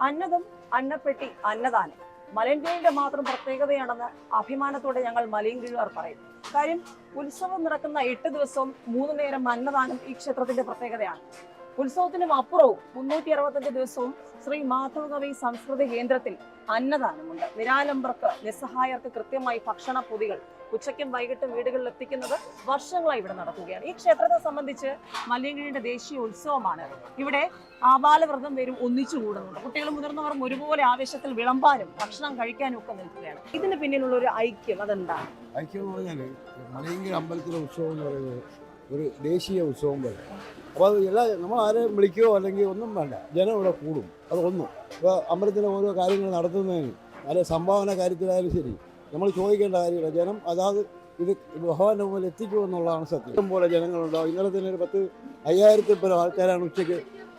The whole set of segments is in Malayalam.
അന്നദം അന്നപ്പെട്ടി അന്നദാനം മലയൻകീഴിന്റെ മാത്രം പ്രത്യേകതയാണെന്ന് അഭിമാനത്തോടെ ഞങ്ങൾ മലയൻകീഴുകാർ പറയും. കാര്യം ഉത്സവം നടക്കുന്ന 8 ദിവസവും 3 നേരം അന്നദാനം ഈ ക്ഷേത്രത്തിന്റെ പ്രത്യേകതയാണ്. ഉത്സവത്തിനും അപ്പുറവും 365 ദിവസവും ശ്രീ മാധവകവി സംസ്കൃതി കേന്ദ്രത്തിൽ അന്നദാനമുണ്ട്. നിരാലംബർക്ക് നിസ്സഹായർക്ക് കൃത്യമായി ഭക്ഷണ പൊതികൾ ഉച്ചയ്ക്കും വൈകിട്ടും വീടുകളിൽ എത്തിക്കുന്നത് വർഷങ്ങളായി ഇവിടെ നടക്കുകയാണ്. ഈ ക്ഷേത്രത്തെ സംബന്ധിച്ച് മലയൻകീഴിന്റെ ദേശീയ ഉത്സവമാണ്. ഇവിടെ ആബാലവൃതം വരും ഒന്നിച്ചു കൂടുന്നുണ്ട്. കുട്ടികളും മുതിർന്നവരും ഒരുപോലെ ആവേശത്തിൽ വിളമ്പാനും ഭക്ഷണം കഴിക്കാനും ഒക്കെ നിൽക്കുകയാണ്. ഇതിന് പിന്നിലുള്ള ഒരു ഐക്യം അതെന്താണ്? ഐക്യം എന്ന് പറഞ്ഞാൽ മലയൻകീഴ് അമ്പലത്തിലെ ഉത്സവം എന്ന് പറയുന്നത് ഒരു ദേശീയ ഉത്സവം പോലെ. അപ്പോൾ അത് നമ്മൾ ആരെയും വിളിക്കുകയോ അല്ലെങ്കിൽ ഒന്നും വേണ്ട, ജനം ഇവിടെ കൂടും. അത് ഒന്നും ഇപ്പോൾ അമ്പലത്തിലെ ഓരോ കാര്യങ്ങൾ നടത്തുന്നതിന് അല്ലെ സംഭാവന കാര്യത്തിലായാലും ശരി നമ്മൾ ചോദിക്കേണ്ട കാര്യമില്ല. ജനം അതാത് ഇത് ഭഗവാന്റെ മുമ്പിൽ എത്തിക്കുമെന്നുള്ളതാണ് സത്യം. ഇഷ്ടം പോലെ ജനങ്ങളുണ്ടാവും. ഇന്നലെ തന്നെ ഒരു 10,000-ൽ പരം ആൾക്കാരാണ്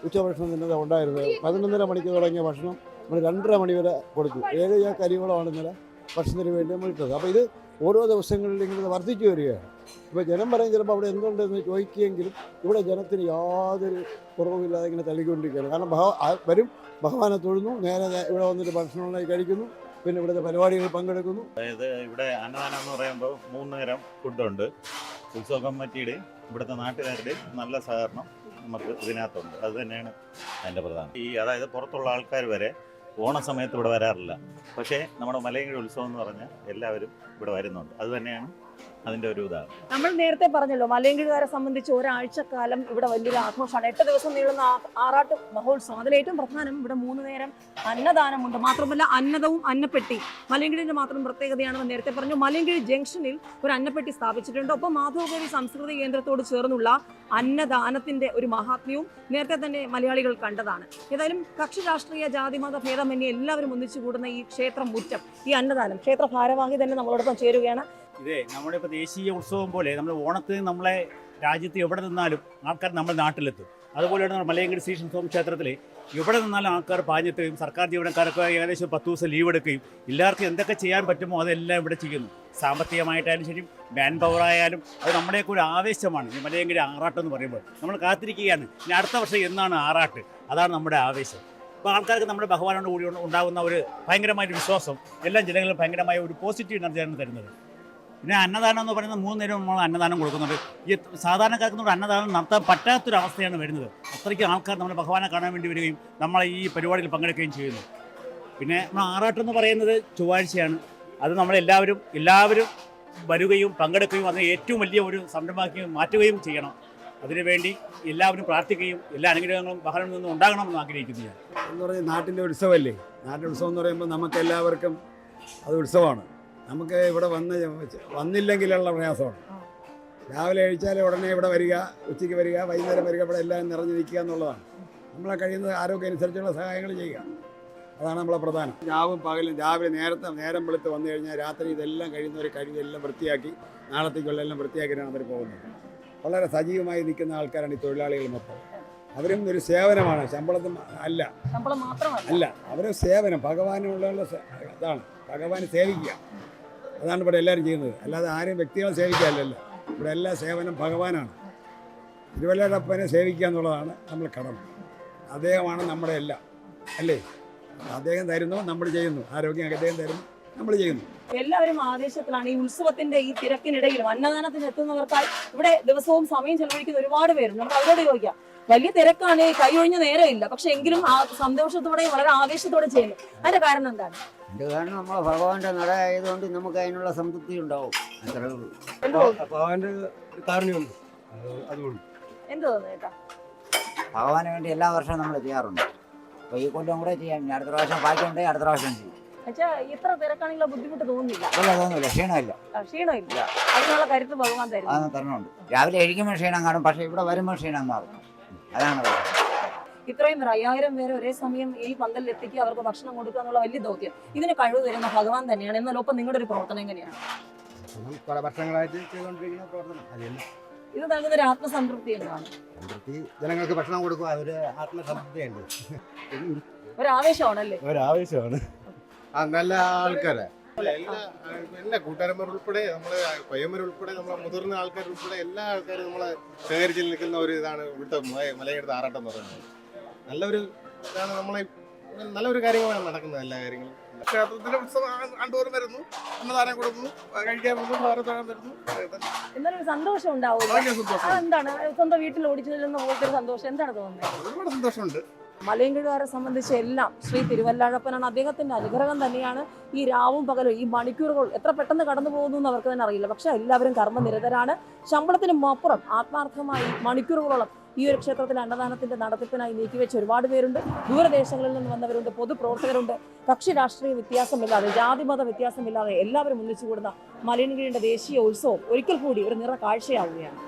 ഉച്ചഭക്ഷണം തിന്നത് ഉണ്ടായിരുന്നത്. 11:30 മണിക്ക് തുടങ്ങിയ ഭക്ഷണം നമ്മൾ 2:30 മണി വരെ കൊടുത്തു. 7 ചാക്ക് അരികളാണ് ഇന്നലെ ഭക്ഷണത്തിന് വേണ്ടി നമ്മൾ ഇട്ടത്. അപ്പോൾ ഇത് ഓരോ ദിവസങ്ങളിലും ഇങ്ങനെ വർദ്ധിച്ചു വരികയാണ്. ഇപ്പോൾ ജനം പറയും ചിലപ്പോൾ അവിടെ എന്തുണ്ടെന്ന് ചോദിക്കുകയെങ്കിലും ഇവിടെ ജനത്തിന് യാതൊരു കുറവുമില്ലാതെ ഇങ്ങനെ തള്ളിക്കൊണ്ടിരിക്കുകയാണ്. കാരണം വരും, ഭഗവാനെ തൊഴുന്നു, നേരെ ഇവിടെ വന്നിട്ട് ഭക്ഷണം കഴിക്കുന്നു, പിന്നെ ഇവിടുത്തെ പരിപാടികളിൽ പങ്കെടുക്കുന്നു. അതായത് ഇവിടെ അന്നദാനം എന്ന് പറയുമ്പോൾ 3 നേരം ഫുഡുണ്ട്. ഉത്സവ കമ്മിറ്റിയുടെ ഇവിടുത്തെ നാട്ടുകാരുടെ നല്ല സഹകരണം നമുക്ക് ഇതിനകത്തുണ്ട്. അത് തന്നെയാണ് അതിൻ്റെ പ്രധാനം. അതായത് പുറത്തുള്ള ആൾക്കാർ വരെ ഓണ സമയത്ത് ഇവിടെ വരാറില്ല. പക്ഷേ നമ്മുടെ മലയൻകീഴ് ഉത്സവം എന്ന് പറഞ്ഞാൽ എല്ലാവരും ഇവിടെ വരുന്നുണ്ട്. അത് തന്നെയാണ് അതിൻ്റെ ഒരു ഉദാഹരണം. നമ്മൾ നേരത്തെ പറഞ്ഞല്ലോ, മലയൻകീഴുകാരെ സംബന്ധിച്ച് ഒരാഴ്ചക്കാലം ഇവിടെ വലിയൊരു ആഘോഷമാണ്. 8 ദിവസം നീളുന്ന ആറാട്ട് മഹോത്സവം. അതിലേറ്റവും പ്രധാനം ഇവിടെ 3 നേരം അന്നദാനമുണ്ട്. മാത്രമല്ല അന്നദവും അന്നപ്പെട്ടി മലയൻകീഴിന്റെ മാത്രം പ്രത്യേകതയാണെന്ന് നേരത്തെ പറഞ്ഞു. മലയൻകീഴ് ജംഗ്ഷനിൽ ഒരു അന്നപ്പെട്ടി സ്ഥാപിച്ചിട്ടുണ്ട്. ഒപ്പം മാധവകവി സംസ്കൃതി കേന്ദ്രത്തോട് ചേർന്നുള്ള അന്നദാനത്തിന്റെ ഒരു മഹാത്മ്യവും നേരത്തെ തന്നെ മലയാളികൾ കണ്ടതാണ്. ഏതായാലും കക്ഷി രാഷ്ട്രീയ ജാതിമത ഭേദമന്യേ എല്ലാവരും ഒന്നിച്ചു കൂടുന്ന ഈ ക്ഷേത്ര മുറ്റം, ഈ അന്നദാനം, ക്ഷേത്ര ഭാരവാഹി തന്നെ നമ്മളോടൊപ്പം ചേരുകയാണ്. ഇതേ നമ്മുടെ ഇപ്പോൾ ദേശീയ ഉത്സവം പോലെ നമ്മൾ ഓണത്തിന് നമ്മളെ രാജ്യത്ത് എവിടെ നിന്നാലും ആൾക്കാർ നമ്മുടെ നാട്ടിലെത്തും. അതുപോലെയാണ് നമ്മൾ മലയൻകീഴ് ശ്രീ ശംഭു ക്ഷേത്രത്തിൽ എവിടെ നിന്നാലും ആൾക്കാർ പാഞ്ഞെത്തുകയും സർക്കാർ ജീവനക്കാർക്ക് ഏകദേശം 10 ദിവസം ലീവ് എടുക്കുകയും എല്ലാവർക്കും എന്തൊക്കെ ചെയ്യാൻ പറ്റുമോ അതെല്ലാം ഇവിടെ ചെയ്യുന്നു. സാമ്പത്തികമായിട്ടായാലും ശരി, മാൻ പവർ ആയാലും അത് നമ്മുടെയൊക്കെ ഒരു ആവേശമാണ്. ഈ മലയൻകീഴ് ആറാട്ട് എന്ന് പറയുമ്പോൾ നമ്മൾ കാത്തിരിക്കുകയാണ് ഇനി അടുത്ത വർഷം എന്നാണ് ആറാട്ട്. അതാണ് നമ്മുടെ ആവേശം. അപ്പോൾ ആൾക്കാർക്ക് നമ്മുടെ ഭഗവാനോട് കൂടി ഉണ്ടാകുന്ന ഒരു ഭയങ്കരമായൊരു വിശ്വാസം എല്ലാ ജനങ്ങളും ഭയങ്കരമായ ഒരു പോസിറ്റീവ് എനർജിയാണ് തരുന്നത്. പിന്നെ അന്നദാനം എന്ന് പറയുന്നത് 3 നേരം നമ്മൾ അന്നദാനം കൊടുക്കുന്നുണ്ട്. ഈ സാധാരണക്കാർക്ക് അന്നദാനം നടത്താൻ പറ്റാത്തൊരവസ്ഥയാണ് വരുന്നത്. അത്രയ്ക്ക് ആൾക്കാർ നമ്മുടെ ഭഗവാനെ കാണാൻ വേണ്ടി വരികയും നമ്മളെ ഈ പരിപാടിയിൽ പങ്കെടുക്കുകയും ചെയ്യുന്നു. പിന്നെ നമ്മൾ ആറാട്ടെന്ന് പറയുന്നത് ചൊവ്വാഴ്ചയാണ്. അത് നമ്മളെല്ലാവരും വരികയും പങ്കെടുക്കുകയും അതിനെ ഏറ്റവും വലിയ ഒരു സംരംഭമാക്കി മാറ്റുകയും ചെയ്യണം. അതിനുവേണ്ടി എല്ലാവരും പ്രാർത്ഥിക്കുകയും എല്ലാ അനുഗ്രഹങ്ങളും ഭഗവാനിൽ നിന്നും ഉണ്ടാകണമെന്ന് ആഗ്രഹിക്കുന്നു. ഞാൻ എന്ന് പറഞ്ഞാൽ നാട്ടിൻ്റെ ഉത്സവമല്ലേ. നാട്ടിൻ്റെ ഉത്സവം എന്ന് പറയുമ്പോൾ നമുക്ക് എല്ലാവർക്കും അത് ഉത്സവമാണ്. നമുക്ക് ഇവിടെ വന്നില്ലെങ്കിലുള്ള പ്രയാസമാണ്. രാവിലെ കഴിച്ചാൽ ഉടനെ ഇവിടെ വരിക, ഉച്ചയ്ക്ക് വരിക, വൈകുന്നേരം വരിക, ഇവിടെ എല്ലാം നിറഞ്ഞു നിൽക്കുക എന്നുള്ളതാണ്. നമ്മളെ കഴിയുന്ന ആരോഗ്യം അനുസരിച്ചുള്ള സഹായങ്ങൾ ചെയ്യുക, അതാണ് നമ്മളെ പ്രധാനം. രാവും പകലും രാവിലെ നേരം വെളുത്ത് വന്നു കഴിഞ്ഞാൽ രാത്രി ഇതെല്ലാം കഴിയുന്നവർ കഴിവെല്ലാം വൃത്തിയാക്കി നാളത്തേക്കുള്ള എല്ലാം വൃത്തിയാക്കിയിട്ടാണ് അവർ പോകുന്നത്. വളരെ സജീവമായി നിൽക്കുന്ന ആൾക്കാരാണ് ഈ തൊഴിലാളികൾ മൊത്തം. അവരും ഒരു സേവനമാണ്, ശമ്പളം അല്ല, അവരും സേവനം. ഭഗവാനുള്ള ഇതാണ്, ഭഗവാനെ സേവിക്കുക. അതാണ് ഇവിടെ എല്ലാവരും ചെയ്യുന്നത്. അല്ലാതെ ആരെയും വ്യക്തികളെ സേവിക്കാനല്ല. ഇവിടെ എല്ലാ സേവനം ഭഗവാനാണ്. തിരുവല്ലപ്പനെ സേവിക്കുക എന്നുള്ളതാണ് നമ്മൾ കടമ. അദ്ദേഹമാണ് നമ്മുടെ എല്ലാം, അല്ലേ? അദ്ദേഹം തരുന്നു, നമ്മൾ ചെയ്യുന്നു. ആരോഗ്യം അദ്ദേഹം തരുന്നു, നമ്മൾ ചെയ്യുന്നു. എല്ലാവരും ആവേശത്തിലാണ്. ഈ ഉത്സവത്തിന്റെ ഈ തിരക്കിനിടയിലും അന്നദാനത്തിന് എത്തുന്നവർക്കായി ഇവിടെ ദിവസവും സമയം ചെലവഴിക്കുന്ന ഒരുപാട് പേരുണ്ട്. നമുക്ക് അവരോട് ചോദിക്കാം. വലിയ തിരക്കാണ്, കൈ ഒഴിഞ്ഞ നേരമില്ല, പക്ഷെ എങ്കിലും ആ സന്തോഷത്തോടെ വളരെ ആവേശത്തോടെ ചെയ്യുന്നു. അതിന്റെ കാരണം എന്താണ്? അതിന്റെ കാരണം നമ്മളെ ഭഗവാന്റെ നട ആയതുകൊണ്ട് നമുക്ക് അതിനുള്ള സംതൃപ്തി ഉണ്ടാവും. ഭഗവാന്റെ കാരുണ്യമുണ്ട്, അതുകൊണ്ട്. എന്ത് തോന്നുന്നു? ഭഗവാന് വേണ്ടി എല്ലാ വർഷവും നമ്മൾ ചെയ്യാറുണ്ട്. അപ്പൊ ഈ കൊല്ലം കൂടെ ചെയ്യാം. അടുത്ത പ്രാവശ്യം ബാക്കിയുണ്ടെങ്കിൽ അടുത്ത പ്രാവശ്യം ചെയ്യും. ഇത്ര തിരക്കാണെങ്കിലും ബുദ്ധിമുട്ട് തോന്നുന്നില്ല. തോന്നുന്നില്ല, ക്ഷീണമില്ല. അതിനുള്ള കരുത്ത് ഭഗവാൻ തരുന്നുണ്ട്. രാവിലെ കഴിക്കുമ്പോൾ ക്ഷീണം കാണും, പക്ഷെ ഇവിടെ വരുമ്പോൾ ക്ഷീണം മാറും. അതാണ് ഇത്രയും 5000 പേരെ ഒരേ സമയം ഈ പന്തലിൽ എത്തിക്കുക, അവർക്ക് ഭക്ഷണം കൊടുക്കുക എന്നുള്ള വലിയ ദൗത്യം. ഇതിന് കഴിവ് തരുന്ന ഭഗവാൻ തന്നെയാണ്. എന്നാൽ ഒപ്പം നിങ്ങളുടെ ഒരു പ്രവർത്തനം എങ്ങനെയാണ്? ഇത് നൽകുന്ന ഒരു ആത്മസംതൃപ്തി എന്താണ്? ജനങ്ങൾക്ക് ഭക്ഷണം കൊടുക്കുക, അതൊരു ആത്മസംതൃപ്തിയുണ്ട്, ഒരു ആവേശമാണല്ലേ? ഒരാവേശമാണ്. നല്ല ആൾക്കാരെ എല്ലാ കൂട്ടുകാരന്മാർ ഉൾപ്പെടെ നമ്മള് പയ്യന്മാരുൾപ്പെടെ നമ്മളെ മുതിർന്ന ആൾക്കാർ ഉൾപ്പെടെ എല്ലാ ആൾക്കാരും നമ്മളെ ശേഖരിച്ച് നിൽക്കുന്ന ഒരു ഇതാണ് ഇവിടുത്തെ മലയെടുത്ത ആറാട്ടം എന്ന് പറയുന്നത്. നല്ലൊരു ഇതാണ് നമ്മളെ നല്ലൊരു കാര്യങ്ങളാണ് നടക്കുന്നത് എല്ലാ കാര്യങ്ങളും. ക്ഷേത്രത്തിലെ ഉത്സവം ആണ്ടുതോറും വരുന്നു, അന്നദാനം കൊടുക്കുന്നു, കഴിക്കാൻ വരുന്നു, ഭാരതം വരുന്നു. എന്നാലും ഒരു സന്തോഷം ഉണ്ടാവും. ഭയങ്കര സന്തോഷം, അതെന്താണ് സ്വന്തം വീട്ടിൽ ഓടിച്ചു ചെല്ലുന്ന പോലത്തെ ഒരു സന്തോഷം എന്താണ് തോന്നുന്നത്? ഒരുപാട് സന്തോഷമുണ്ട്. മലയൻകീഴുകാരെ സംബന്ധിച്ച് എല്ലാം ശ്രീ തിരുവല്ലാഴപ്പനാണ്. അദ്ദേഹത്തിന്റെ അനുഗ്രഹം തന്നെയാണ് ഈ രാവും പകലും ഈ മണിക്കൂറുകൾ എത്ര പെട്ടെന്ന് കടന്നു പോകുന്നു എന്ന് അവർക്ക് തന്നെ അറിയില്ല. പക്ഷെ എല്ലാവരും കർമ്മനിരതരാണ്. ശമ്പളത്തിനും അപ്പുറം ആത്മാർത്ഥമായി മണിക്കൂറുകളോളം ഈ ഒരു ക്ഷേത്രത്തിലെ അന്നദാനത്തിന്റെ നടത്തിപ്പിനായി നീക്കിവെച്ച് ഒരുപാട് പേരുണ്ട്. ദൂരദേശങ്ങളിൽ നിന്ന് വന്നവരുണ്ട്, പൊതുപ്രവർത്തകരുണ്ട്. കക്ഷി രാഷ്ട്രീയ വ്യത്യാസമില്ലാതെ, ജാതിമത വ്യത്യാസമില്ലാതെ എല്ലാവരും ഒന്നിച്ചുകൂടുന്ന മലയൻകീഴിന്റെ ദേശീയ ഉത്സവം ഒരിക്കൽ കൂടി ഒരു നിറ കാഴ്ചയാവുകയാണ്.